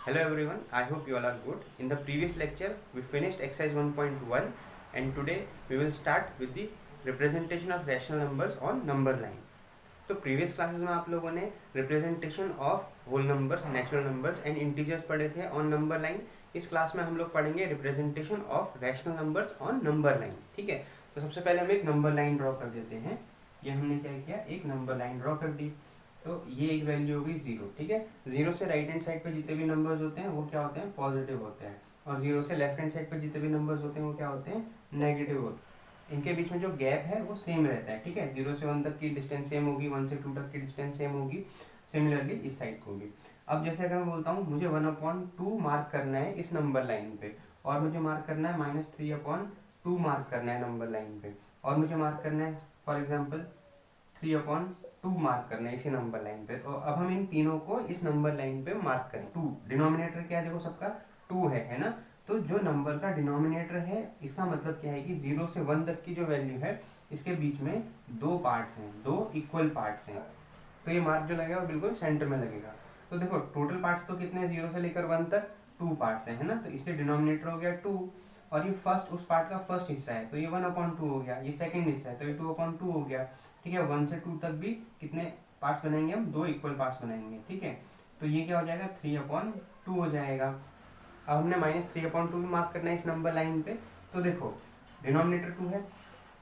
Hello everyone, I hope you all are good. In the previous lecture, we finished exercise 1.1 and today we will start with the representation of rational numbers on number line. तो previous classes में आप लोगों ने representation of whole numbers, natural numbers and integers पढ़े थे on number line. इस class में हम लोग पढ़ेंगे representation of rational numbers on number line. ठीक है, तो सबसे पहले हम एक नंबर लाइन ड्रॉ कर देते हैं. ये हमने क्या किया, एक नंबर लाइन ड्रॉ कर दी. तो ये एक वैल्यू होगी 0. ठीक है, 0 से राइट हैंड साइड पर जितने भी नंबर्स होते हैं वो क्या होते हैं, पॉजिटिव होते हैं. और 0 से लेफ्ट हैंड साइड पर जितने भी नंबर्स होते हैं वो क्या होते हैं, नेगेटिव होते हैं. इनके बीच में जो गैप है वो सेम रहता है. ठीक है, 0 से 1 तक की डिस्टेंस सेम होगी, 1 से 2 तक की डिस्टेंस सेम होगी. सिमिलरली इस साइड को भी. अब जैसे अगर मैं बोलता हूँ मुझे 1/2 मार्क करना है इस नंबर लाइन पे, और मुझे मार्क करना है -3/2 मार्क करना है नंबर लाइन पे, और मुझे मार्क करना है फॉर एग्जाम्पल 3/2 मार्क करना है इसी नंबर लाइन पे. तो अब हम इन तीनों को इस नंबर लाइन पे मार्क करें. 2 डिनोमिनेटर क्या है, देखो सबका 2 है ना. तो जो नंबर का डिनोमिनेटर है इसका मतलब क्या है कि 0 से 1 तक की जो वैल्यू है इसके बीच में दो पार्ट्स हैं, दो इक्वल पार्ट्स हैं. तो ये मार्क जो लगेगा वो बिल्कुल सेंटर में लगेगा. तो देखो टोटल पार्ट्स तो कितने हैं, 0 से लेकर 1 तक 2 पार्ट्स हैं, है ना. तो इसलिए डिनोमिनेटर हो गया 2, और ये फर्स्ट उस पार्ट का फर्स्ट हिस्सा है तो ये 1/2 हो गया. ये सेकंड हिस्सा है तो ये 2/2 हो गया. ठीक है, 1 से 2 तक भी कितने पार्ट्स बनाएंगे, हम दो इक्वल पार्ट्स बनाएंगे. ठीक है, तो ये क्या हो जाएगा, 3/2 हो जाएगा. अब हमने -3/2 भी मार्क करना है इस नंबर लाइन पे. तो देखो डिनोमिनेटर 2 है,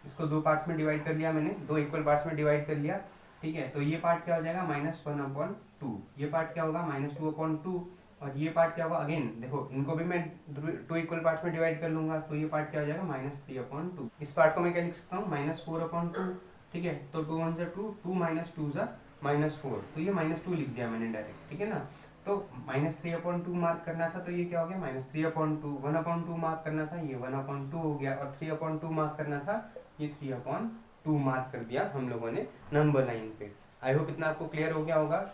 इसको दो पार्ट्स में डिवाइड कर लिया मैंने, दो इक्वल पार्ट्स में डिवाइड कर लिया. ठीक है, तो ये पार्ट क्या हो जाएगा, -1/2. ये पार्ट क्या होगा, -2/2. और ये पार्ट क्या होगा, अगेन देखो इनको भी मैं टू इक्वल पार्ट्स में डिवाइड कर लूंगा. तो ये पार्ट क्या हो जाएगा, -3/2. इस पार्ट को मैं क्या लिख सकता हूँ, -4/2. ठीक है, तो 2 1 2, 2 - 2 -4. तो ये -2 लिख दिया मैंने डायरेक्ट. ठीक है ना. तो -3/2 मार्क करना था तो ये क्या हो गया, -3/2. 1/2 मार्क करना था, ये 1/2 हो गया. और 3/2 मार्क करना था, ये 3/2 मार्क कर दिया हम लोगों ने नंबर लाइन पे. आई होप इतना आपको क्लियर हो गया होगा.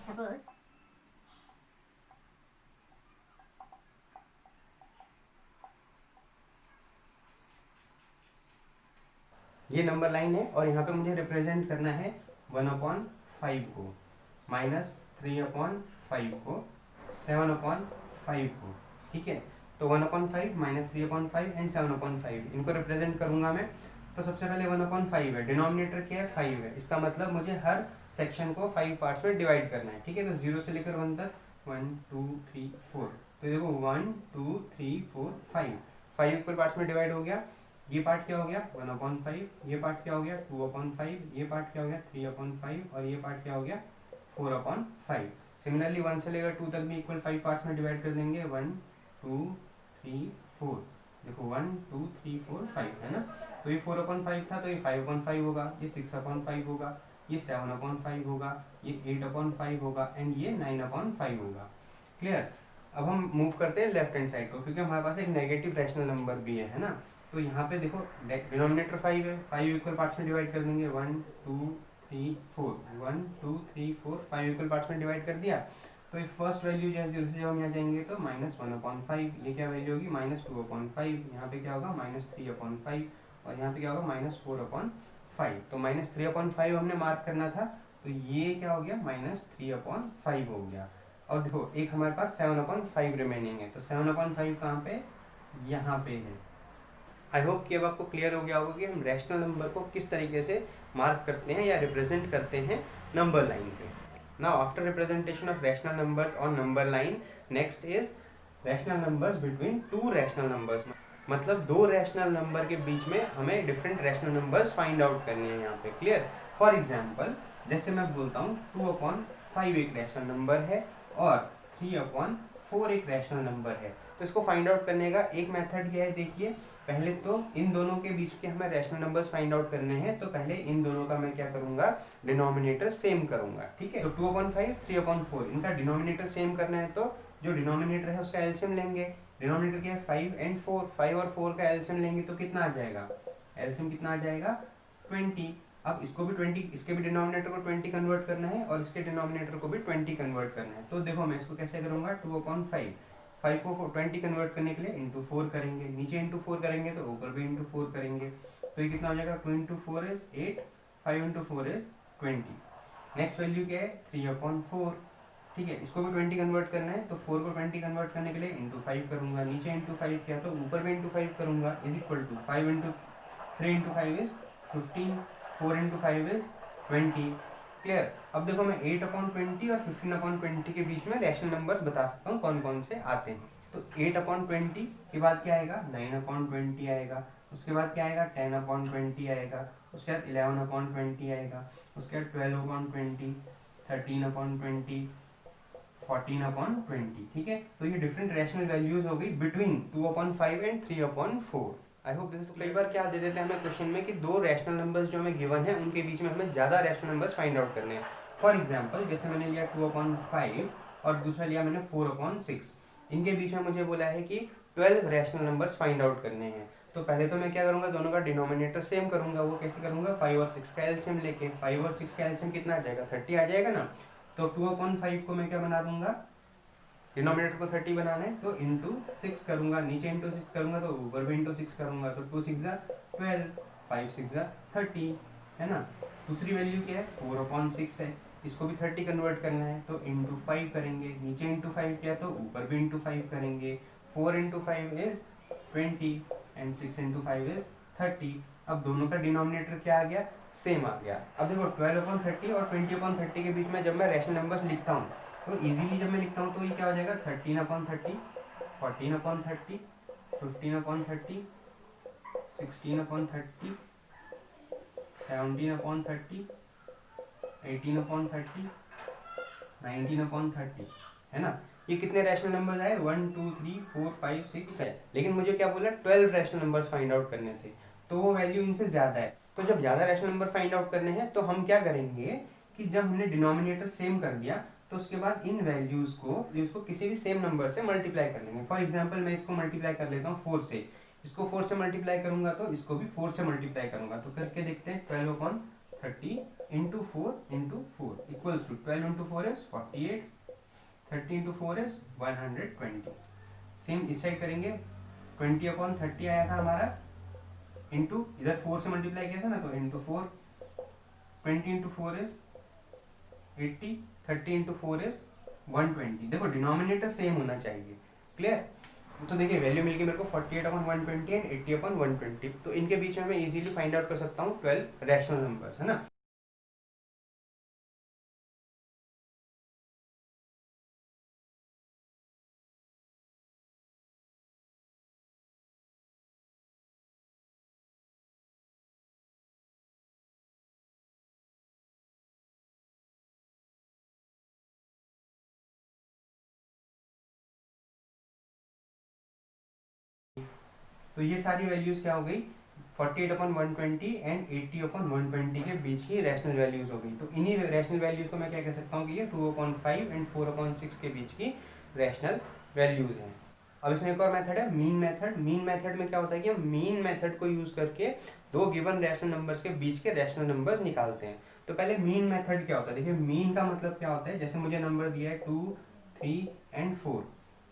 ये नंबर लाइन है और यहाँ पे मुझे रिप्रेजेंट करना है 1/5 को, -3/5 को, 7/5 को. ठीक है, तो 1/5 -3/5 एंड 7/5 इनको रिप्रेजेंट करूंगा मैं. तो सबसे पहले 1/5 है, डिनोमिनेटर क्या है, 5 है. इसका मतलब मुझे हर सेक्शन को 5 पार्ट्स में डिवाइड करना है. ठीक है, तो 0 से लेकर 1 तक 1 2 3 4. तो देखो 1 2 3 4 5 इक्वल पार्ट्स में डिवाइड हो गया. ये पार्ट क्या हो गया, 1/5. ये पार्ट क्या हो गया, 2/5. ये पार्ट क्या हो गया, 3/5. और ये पार्ट क्या हो गया, 4/5. सिमिलरली 1 से लेकर 2 तक भी इक्वल 5 पार्ट्स में डिवाइड कर देंगे. 1 2 3 4. देखो 1 2 3 4 5 है ना. तो ये 4/5 था तो ये 5/5 होगा, ये 6/5 होगा, ये 7/5 होगा, ये 8/5 होगा एंड ये 9/5 होगा. क्लियर. अब हम मूव करते हैं लेफ्ट हैंड साइड को, क्योंकि हमारे पास एक नेगेटिव रैशनल नंबर भी है ना. तो यहाँ पे देखो डिनोमिनेटर 5 है, 5 इक्वल पार्ट्स में डिवाइड कर देंगे. 1 2 3 4, 1 2 3 4, 5 इक्वल पार्ट्स में डिवाइड कर दिया. तो ये फर्स्ट वैल्यू जैसे 0 से हम यहाँ जाएंगे तो -1/5. ये क्या वैल्यू होगी, -2/5. यहाँ पे क्या होगा, -3/5. और यहाँ पे क्या होगा, -4/5. तो -3/5 हमने मार्क करना था, तो ये क्या हो गया, -3/5 हो गया. और देखो एक हमारे पास 7/5 रिमेनिंग है. तो 7/5 कहाँ पे, यहाँ पे है. आई होप कि अब आपको क्लियर हो गया होगा कि हम रैशनल नंबर को किस तरीके से मार्क करते हैं या रिप्रेजेंट करते हैं नंबर लाइन पे. Now after representation of rational numbers on number line, next is rational numbers between two rational numbers. मतलब दो रैशनल नंबर के बीच में हमें different rational numbers find out करने हैं यहाँ पे. क्लियर. फॉर एग्जाम्पल जैसे मैं बोलता हूँ 2/5 एक रैशनल नंबर है और 3/4 एक रैशनल नंबर है. तो इसको फाइंड आउट करने का एक मेथड क्या है, देखिए. पहले तो इन दोनों के बीच के हमें रैशनल नंबर्स फाइंड आउट करने हैं. तो पहले इन दोनों का मैं क्या करूंगा, डिनोमिनेटर सेम करूंगा. ठीक है, तो 2/5 3/4 इनका डिनोमिनेटर सेम करना है तो जो डिनोमिनेटर है उसका एलसीएम लेंगे. डिनोमिनेटर क्या है, 5 एंड 4. 5 और 4 का एलसीएम लेंगे तो कितना आ जाएगा, एलसीएम कितना आ जाएगा, 20. अब इसको भी 20, इसके भी डिनोमिनेटर को 20 कन्वर्ट करना है और इसके डिनोमिनेटर को भी 20 कन्वर्ट करना है. तो देखो मैं इसको कैसे करूंगा, 2/5, 5 को 20 कन्वर्ट करने के लिए इंटू 4 करेंगे, नीचे इंटू 4 करेंगे तो ऊपर भी इंटू 4 करेंगे. तो ये कितना हो जाएगा, 2 into 4 is 8, 5 into 4 is 20. Next value क्या है, 3/4. ठीक है, इसको भी 20 कन्वर्ट करना है, तो 4 को 20 कन्वर्ट करने के लिए इंटू 5 करूंगा, नीचे इंटू 5 किया तो ऊपर भी इंटू 5 करूंगा, is equal to 5 into 3 into 5 is 15, 4 into 5 is 20। Clear. अब देखो मैं 8/20 और 15/20 के बीच में रैशनल नंबर्स बता सकता हूँ कौन कौन से आते हैं। तो 8/20 के बाद क्या आएगा, 9/20 आएगा, उसके बाद क्या आएगा, 10/20 आएगा, उसके बाद 11/20 आएगा, उसके बाद 12/20, 13/20, 14/20। ठीक है, तो ये डिफरेंट रैशनल वैल्यूज हो गई between 2/5 and 3/4। I hope this. कई बार क्या दे देते हैं हमें क्वेश्चन में कि दो रैशनल नंबर्स जो हमें गिवन है उनके बीच में हमें ज़्यादा रैशनल नंबर्स फाइंड आउट करने हैं। फॉर एग्जांपल जैसे मैंने लिया 2/5 और दूसरा लिया मैंने 4/6, इनके बीच में मुझे बोला है कि 12 रैशनल नंबर्स फाइंड आउट करने हैं। तो पहले तो मैं क्या करूंगा, दोनों का डिनोमिनेटर सेम करूंगा। वो कैसे करूंगा, 5 और 6 का एलसीएम लेके। 5 और 6 का एलसीएम कितना आ जाएगा, 30 आ जाएगा ना। तो 2/5 को मैं क्या बना दूंगा, डिनोमिनेटर को 30 बनाना है तो इंटू 6 करूंगा, नीचे इंटू 6 करूंगा तो ऊपर भी इंटू 6 करूंगा, तो 2 6 12, 5 6 30, है ना। दूसरी वैल्यू क्या है, 4/6 है, इसको भी 30 कन्वर्ट करना है तो इंटू 5 करेंगे, नीचे इंटू 5 किया तो ऊपर भी इंटू 5 करेंगे। 4 into 5 is 20 and 6 into 5 is 30। अब दोनों का डिनोमिनेटर क्या आ गया, सेम आ गया। अब देखो 12/30 और 20/30 के बीच में जब मैं रैशनल नंबर्स लिखता हूँ तो इजीली जब मैं लिखता हूँ तो ये क्या हो जाएगा, 13/30, 14/30, 15/30, 16/30, 17/30, 18/30, 19/30, है ना। ये कितने रैशनल नंबर्स आए, 1 2 3 4 5 6 है। लेकिन मुझे क्या बोला, 12 रैशनल नंबर्स फाइंड आउट करने थे, तो वो वैल्यू इनसे ज्यादा है। तो जब ज्यादा रैशनल नंबर फाइंड आउट करने हैं तो हम क्या करेंगे कि जब हमने डिनोमिनेटर सेम कर दिया तो उसके बाद इन वैल्यूज को किसी भी सेम नंबर से मल्टीप्लाई कर लेंगे। फॉर एग्जांपल मैं इसको मल्टीप्लाई कर लेता हूँ 4 से, इसको 4 से मल्टीप्लाई करूंगा तो इसको भी 4 से मल्टीप्लाई करूंगा। तो करके देखते हैं, 12/30 into 4 into 4 equals to 12 into 4 is 48, 30 into 4 is 120। Same इस साइड करेंगे, 20/30 आया था हमारा, इंटू इधर 4 से मल्टीप्लाई किया था ना तो into 4, 20 into 4 is 80, 30 into 4 is 120। देखो डिनोमिनेटर सेम होना चाहिए। क्लियर। तो देखिए वैल्यू मिल गई मेरे को 48/120 एंड 80/120। तो इनके बीच में मैं इजीली फाइंड आउट कर सकता हूँ 12 रैशनल नंबर्स, है ना। तो ये सारी वैल्यूज क्या हो गई, 48/120 एंड 80/120 के बीच की रैशनल वैल्यूज हो गई। तो इन्हीं रैशनल वैल्यूज को मैं क्या कह सकता हूँ कि ये 2/5 एंड 4/6 के बीच की रैशनल वैल्यूज हैं। अब इसमें एक और मेथड है, मीन मेथड। मीन मेथड में क्या होता है कि हम मीन मेथड को यूज करके दो गिवन रैशनल नंबर्स के बीच के रैशनल नंबर्स निकालते हैं। तो पहले मीन मेथड क्या होता है, देखिए मीन का मतलब क्या होता है, जैसे मुझे नंबर दिया है 2 3 एंड 4,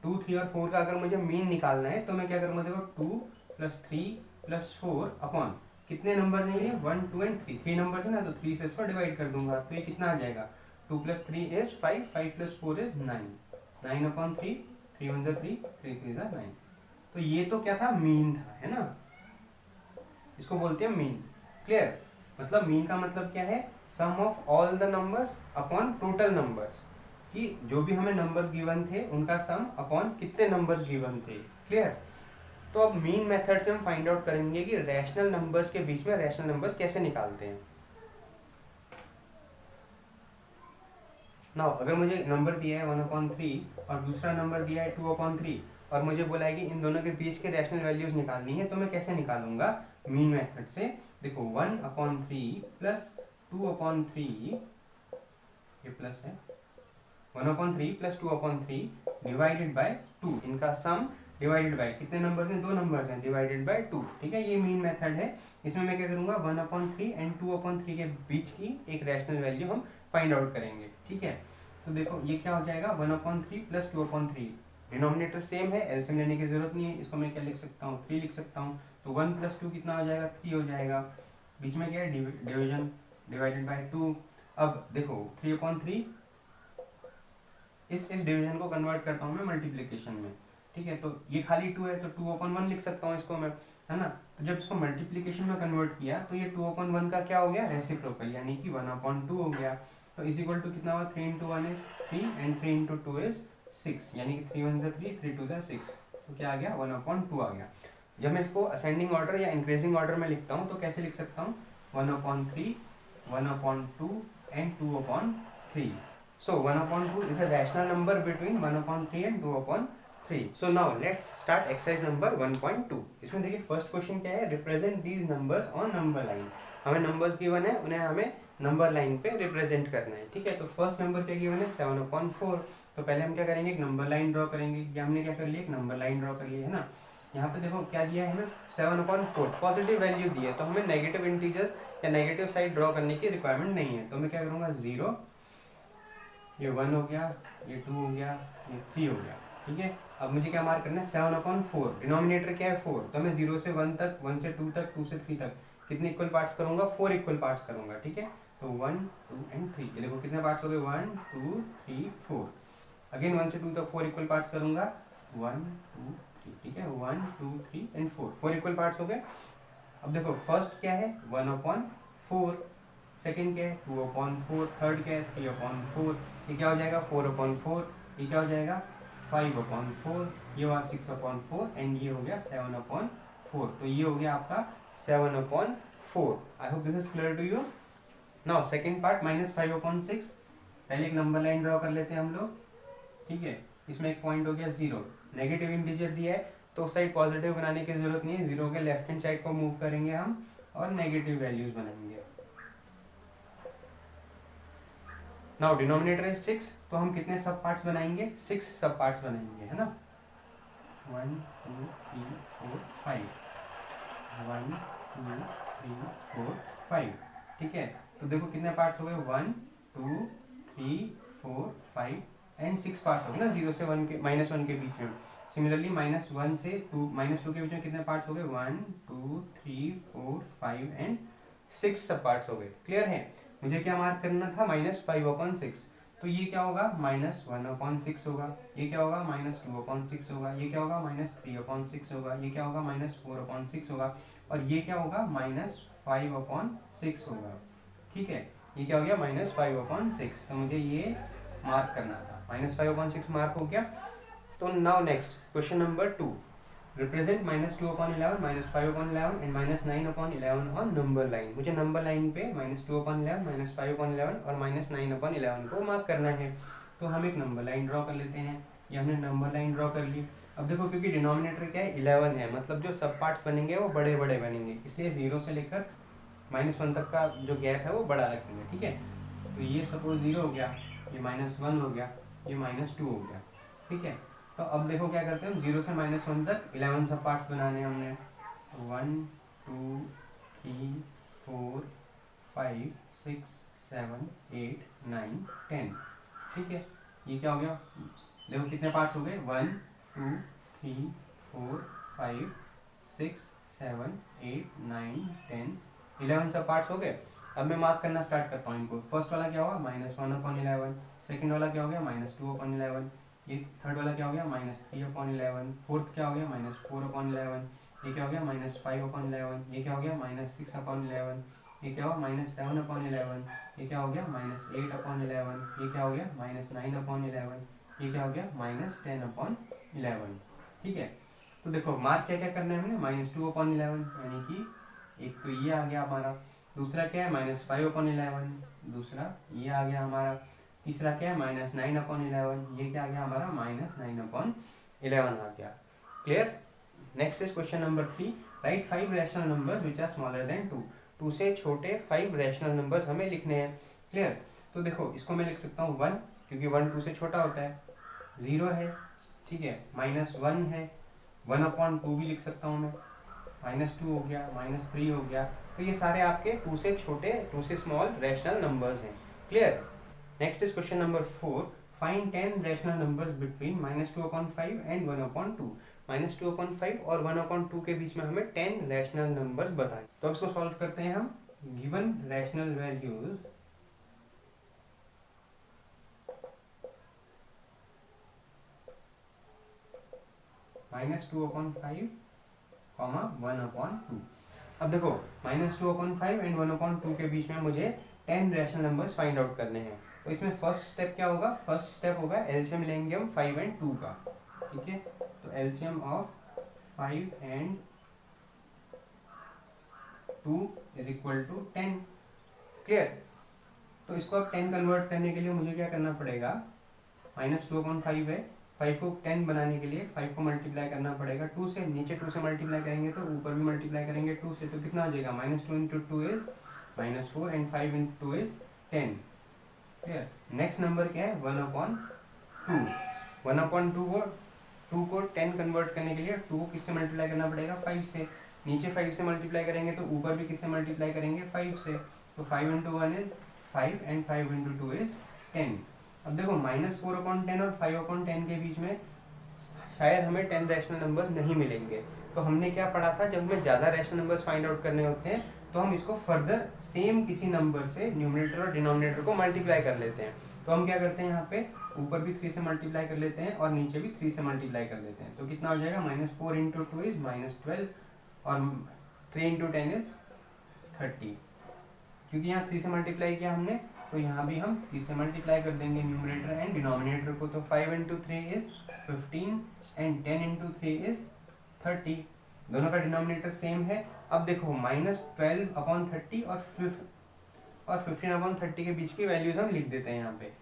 2 3 और 4 का अगर मुझे मीन निकालना है तो मैं क्या करूंगा, देखो 2 + 3 + 4 अपॉन कितने नंबर हैं ये, 1 2 एंड 3, 3 नंबर है ना, तो 3 से इसको डिवाइड कर दूंगा तो ये कितना आ जाएगा, 2 + 3 इज 5, 5 + 4 इज 9, 9/3, 3 1 3, 3 3 9। तो ये तो क्या था, मीन था, है ना, इसको बोलते हैं मीन। क्लियर। मतलब मीन का मतलब क्या है, sum of all the numbers upon total numbers, कि जो भी हमें नंबर्स गिवन थे उनका सम अपॉन कितने नंबर्स गिवन थे। क्लियर। तो अब मीन मेथड से हम फाइंड आउट करेंगे कि रैशनल नंबर्स के बीच में रैशनल नंबर्स कैसे निकालते हैं। नाउ अगर मुझे नंबर दिया है 1/3 और दूसरा नंबर दिया है 2/3 और मुझे बोला है कि इन दोनों के बीच के रैशनल वैल्यूज निकालनी है, तो मैं कैसे निकालूंगा, मीन मेथड से। देखो 1/3 प्लस 2/3, ये प्लस है, 1/3 प्लस 2/3 डिवाइडेड बाय 2, इनका सम डिवाइडेड बाय कितने नंबर्स हैं, दो नंबर्स हैं, डिवाइडेड बाय 2। ठीक है, ये मीन मेथड है। इसमें मैं क्या करूंगा, 1/3 एंड 2/3 के बीच की एक रैशनल वैल्यू हम फाइंड आउट करेंगे। ठीक है, तो देखो ये क्या हो जाएगा, 1/3 प्लस 2/3, डिनोमिनेटर सेम है, एलसीएम लेने की जरूरत नहीं है, इसको मैं क्या लिख सकता हूँ, 3 लिख सकता हूँ। तो 1 + 2 कितना हो जाएगा, 3 हो जाएगा। बीच में क्या है, डिवीजन, डिवाइडेड बाय 2। अब देखो 3/3 इस डिवीजन को कन्वर्ट करता हूँ मैं मल्टीप्लिकेशन में, ठीक है। तो ये खाली 2 है तो 2/1 लिख सकता हूँ इसको मैं, है ना। तो जब इसको मल्टीप्लिकेशन में कन्वर्ट किया तो ये 2/1 का क्या हो गया, रेसिप्रोकल, यानी कि 1/2 हो गया। तो इज इक्वल टू कितना हुआ, 3 × 1 इज 3 एंड 3 × 2 इज 6, यानी कि 3 × 1 = 3, 3 × 2 = 6। तो क्या आ गया, 1/2 आ गया। जब मैं इसको असेंडिंग ऑर्डर या इंक्रीजिंग ऑर्डर में लिखता हूँ तो कैसे लिख सकता हूँ, 1/3, 1/2 and 2/3। So 1/2 is a rational number between 1/3 and 2/3. So now let's start exercise number 1.2. इसमें देखिए फर्स्ट क्वेश्चन क्या है, represent these numbers on number line. हमें नंबर्स गिवन है, उन्हें हमें नंबर लाइन पे रिप्रेजेंट करना है, ठीक है। तो फर्स्ट नंबर क्या गिवन है, 7/4। तो पहले हम क्या करेंगे, एक नंबर लाइन ड्रॉ करेंगे। या हमने क्या कर लिया, एक नंबर लाइन ड्रॉ कर ली है ना। यहाँ पे देखो क्या दिया है हमें, 7/4 पॉजिटिव वैल्यू दी है, तो हमें नेगेटिव इंटीजर्स या नेगेटिव साइड ड्रॉ करने की रिक्वायरमेंट नहीं है। तो मैं क्या करूँगा, 0, ये 1 हो गया, ये 2 हो गया, ये 3 हो गया, ठीक है। अब मुझे क्या मार्क करना है, 7/4, डिनोमिनेटर क्या है 4, तो मैं 0 से 1 तक, 1 से 2 तक, 2 से 3 तक कितने इक्वल पार्ट्स करूंगा, 4 इक्वल पार्ट्स करूंगा, ठीक है। तो 1, 2 एंड 3, ये देखो कितने पार्ट्स हो गए, 1, 2, 3, 4। अगेन 1 से 2 तक 4 इक्वल पार्ट्स करूंगा, 1, 2, 3, ठीक है, 1, 2, 3 एंड 4 इक्वल पार्ट्स हो गए। अब देखो फर्स्ट क्या है, 1/4, सेकेंड क्या है, 2/4, थर्ड क्या है, 3/4, ये क्या हो जाएगा, 4/4, ये क्या हो जाएगा, 5/4, ये हुआ 6/4 एंड ये हो गया 7/4। तो ये हो गया आपका 7/4। I hope this is clear to you. Now second part, -5/6। पहले एक नंबर लाइन ड्रॉ कर लेते हैं हम लोग, ठीक है। इसमें एक पॉइंट हो गया 0, नेगेटिव इंटीजर दिया है तो उस साइड पॉजिटिव बनाने की जरूरत नहीं है, 0 के लेफ्ट हैंड साइड को मूव करेंगे हम और नेगेटिव वैल्यूज बनाएंगे। नाउ डिनोमिनेटर है 6, तो हम कितने सब पार्ट्स बनाएंगे, 6 सब पार्ट्स बनाएंगे, है ना। 1, 2, 3, 4, 5, 1, 2, 3, 4, 5, ठीक है। तो देखो कितने पार्ट्स हो गए, 1, 2, 3, 4, 5 एंड 6 पार्ट्स हो गए ना, 0 से 1 के, -1 के बीच में। सिमिलरली -1 से -2 के बीच में कितने पार्ट्स हो गए, 1, 2, 3, 4, 5 एंड 6 सब पार्ट्स हो गए। क्लियर है। मुझे क्या मार्क करना था, -5/6। तो ये क्या होगा, -1/6 होगा, ये क्या होगा, -2/6 होगा, ये क्या होगा, -3/6 होगा, ये क्या होगा, -4/6 होगा, और ये क्या होगा, -5/6 होगा, ठीक है। ये क्या हो गया, -5/6। तो मुझे ये मार्क करना था, -5/6 मार्क हो गया। तो now next question number 2, represent -2/11, -5/11 and -9/11 on number line. मुझे नंबर लाइन पे -2/11, -5/11 और -9/11 को मार्क करना है। तो हम एक नंबर लाइन ड्रॉ कर लेते हैं। ये हमने नंबर लाइन ड्रॉ कर ली। अब देखो क्योंकि डिनोमिनेटर क्या है, 11 है, मतलब जो सब पार्ट्स बनेंगे वो बड़े बड़े बनेंगे, इसलिए 0 से लेकर -1 तक का जो गैप है वो बड़ा रखेंगे, ठीक है। तो ये सपोज 0 हो गया, ये -1 हो गया, ये -2 हो गया, ठीक है। तो अब देखो क्या करते हैं, 0 से -1 तक 11 सब पार्ट्स बनाने हैं हमने, 1, 2, 3, 4, 5, 6, 7, 8, 9, 10, ठीक है। ये क्या हो गया, देखो कितने पार्ट्स हो गए, 1, 2, 3, 4, 5, 6, 7, 8, 9, 10, 11 सब पार्ट्स हो गए। अब मैं मार्क करना स्टार्ट करता हूँ इनको। फर्स्ट वाला क्या होगा, -1/11, सेकंड वाला क्या हो गया, -2/11, ये थर्ड वाला क्या हो गया, -3/11, फोर्थ क्या हो गया, -4/11, ये क्या हो गया, -5/11, ये क्या हो गया, -6/11, ये क्या हुआ, -7/11, ये क्या हो गया, -8/11, ये क्या हो गया, -9/11, ये क्या हो गया, -10/11, ठीक है। तो देखो मार्क क्या क्या करना है हमने, -2/11, यानी कि एक तो ये आ गया हमारा, दूसरा क्या है, -5/11, दूसरा ये आ गया हमारा, तीसरा क्या है, -9/11, ये क्या आ गया हमारा, -9/11 आ गया। Clear. Next is question number 3, right 5 rational numbers which are smaller than 2। 2 से छोटे 5 रैशनल नंबर्स हमें लिखने हैं। क्लियर। तो देखो इसको मैं लिख सकता हूँ 1, क्योंकि 1 2 से छोटा होता है, 0 है, ठीक है, -1 है, 1/2 भी लिख सकता हूँ मैं, -2 हो गया, -3 हो गया। तो ये सारे आपके 2 से छोटे, 2 से स्मॉल रैशनल नंबर्स हैं। Clear. Next is question number 4, find 10 rational numbers between -2/5 and 1/2। -2/5 और 1/2 के बीच में हमें 10 रैशनल नंबर्स बताएं। तो अब इसको सॉल्व करते हैं हम। Given rational values -2/5 comma 1/2। अब देखो -2/5 एंड 1/2 के बीच में मुझे 10 रैशनल नंबर्स फाइंड आउट करने हैं। तो इसमें फर्स्ट स्टेप क्या होगा? फर्स्ट स्टेप होगा एलसीएम लेंगे हम 5 एंड 2 का, ठीक है। तो LCM of 5 and 2 is equal to 10। Clear? तो इसको अब 10 कन्वर्ट करने के लिए मुझे क्या करना पड़ेगा? -2/5 है, 5 को 10 बनाने के लिए 5 को मल्टीप्लाई करना पड़ेगा 2 से। नीचे 2 से मल्टीप्लाई करेंगे तो ऊपर भी मल्टीप्लाई करेंगे 2 से, तो कितना हो जाएगा? -2 into 2 is -4 and 5 into 2 is 10। Clear? Next number क्या है? 1/2। 1/2 को 10 कन्वर्ट करने के लिए 2 को किससे मल्टीप्लाई करना पड़ेगा? 5 से। नीचे 5 से मल्टीप्लाई करेंगे तो ऊपर भी किससे मल्टीप्लाई करेंगे? 5 से। तो 5 into 1 is 5 and 5 into 2 is 10। अब देखो -4/10 और 5/10 के बीच में शायद हमें 10 रैशनल नंबर्स नहीं मिलेंगे। तो हमने क्या पढ़ा था? जब हमें ज़्यादा रैशनल नंबर्स फाइंड आउट करने होते हैं तो हम इसको फर्दर सेम किसी नंबर से न्यूमरेटर और डिनोमिनेटर को मल्टीप्लाई कर लेते हैं। तो हम क्या करते हैं? यहाँ पे ऊपर भी 3 से मल्टीप्लाई कर लेते हैं और नीचे भी 3 से मल्टीप्लाई कर लेते हैं। तो कितना हो जाएगा? -4 इंटू 2 इज -12 और 3 इंटू 10 इज 30। क्योंकि यहाँ 3 से मल्टीप्लाई किया हमने तो यहाँ भी हम 3 से मल्टीप्लाई कर देंगे न्यूमरेटर एंड डिनोमिनेटर को। तो 5 into 3 is 15 and 10 into 3 is 30। दोनों का डिनोमिनेटर सेम है। अब देखो -12/30 और 15/30 के बीच की वैल्यूज हम लिख देते हैं यहाँ पे।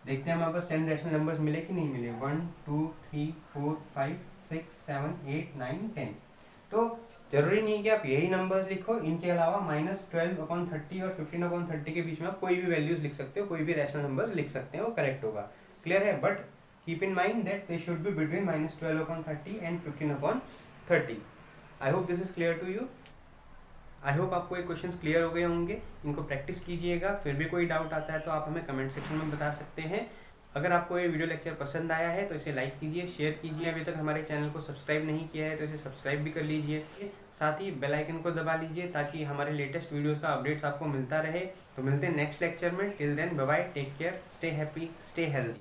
देखते हैं हमारे पास 10 रैशनल नंबर्स मिले कि नहीं मिले। 1 2 3 4 5 6 7 8 9 10। तो जरूरी नहीं कि आप यही नंबर्स लिखो, इनके अलावा -12/30 और 15/30 के बीच में आप कोई भी वैल्यूज लिख सकते हो, कोई भी रैशनल नंबर्स लिख सकते हैं, वो करेक्ट होगा। क्लियर है? But keep in mind that they should be between -12/30 and 15/30। I hope this is clear to you. I hope आपको ये क्वेश्चंस क्लियर हो गए होंगे। इनको प्रैक्टिस कीजिएगा। फिर भी कोई डाउट आता है तो आप हमें कमेंट सेक्शन में बता सकते हैं। अगर आपको ये वीडियो लेक्चर पसंद आया है तो इसे लाइक कीजिए, शेयर कीजिए। अभी तक हमारे चैनल को सब्सक्राइब नहीं किया है तो इसे सब्सक्राइब भी कर लीजिए। साथ ही बेल आइकन को दबा लीजिए ताकि हमारे लेटेस्ट वीडियोस का अपडेट्स आपको मिलता रहे। तो मिलते हैं नेक्स्ट लेक्चर में। Till then bye bye, take care, stay happy, stay healthy.